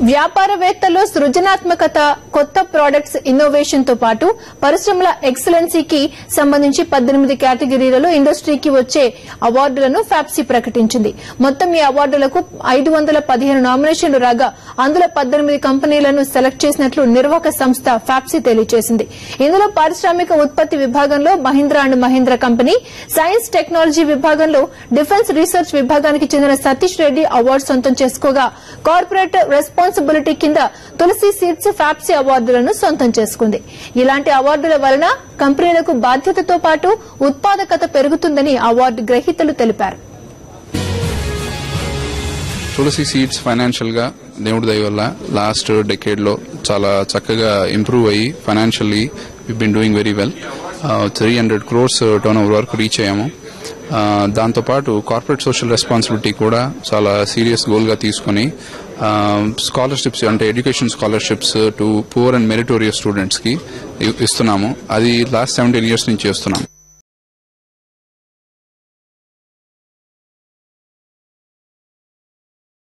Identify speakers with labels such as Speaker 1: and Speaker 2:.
Speaker 1: వ్యాపారవేత్తల్లో సృజనాత్మకత, కొత్త products innovation తో పాటు పరిశ్రమల ఎక్సలెన్సీకి సంబంధించి 18 కేటగిరీలలో ఇండస్ట్రీకి వచ్చే అవార్డులను ఫ్యాప్సీ ప్రకటించింది. మొత్తం ఈ అవార్డులకు 515 నామినేషన్లు రాగా అందులో 18 కంపెనీలను సెలెక్ట్ చేసినట్లు నిర్వాహక సంస్థ ఫ్యాప్సీ తెలియజేసింది. ఇందులో పారిశ్రామిక ఉత్పత్తి విభాగంలో Mahindra and Mahindra company, science technology విభాగంలో డిఫెన్స్ రీసెర్చ్ విభాగానికి చెందిన సతీష్ రెడ్డి అవార్డు సొంతం చేసుకోగా, కార్పొరేట్ రెస్పాన్సిబిలిటీ కింద తులసి సీడ్స్ ఫ్యాప్సీ అవార్డులను సొంతం చేసుకుంది. ఇలాంటి అవార్డుల వలన కంపెనీలకు బాధ్యతతో పాటు ఉత్పాదకత పెరుగుతుందని అవార్డు గ్రహీతలు తెలిపారు.
Speaker 2: తులసి సీడ్స్ ఫైనాన్షియల్ గా దేవుడి దయ వల్ల లాస్ట్ డెకేడ్ లో చాలా చక్కగా ఇంప్రూవ్ అయ్యి financially we been doing very well. 300 crores turnover వరకు రీచ్ అయ్యాము. దాంతోపాటు కార్పొరేట్ సోషల్ రెస్పాన్సిబిలిటీ కూడా చాలా సీరియస్ గోల్ గా తీసుకుని స్కాలర్షిప్స్ అంటే education scholarships to poor and meritorious students కి ఇస్తున్నాము. అది లాస్ట్ 17 years నుంచి చేస్తున్నాము.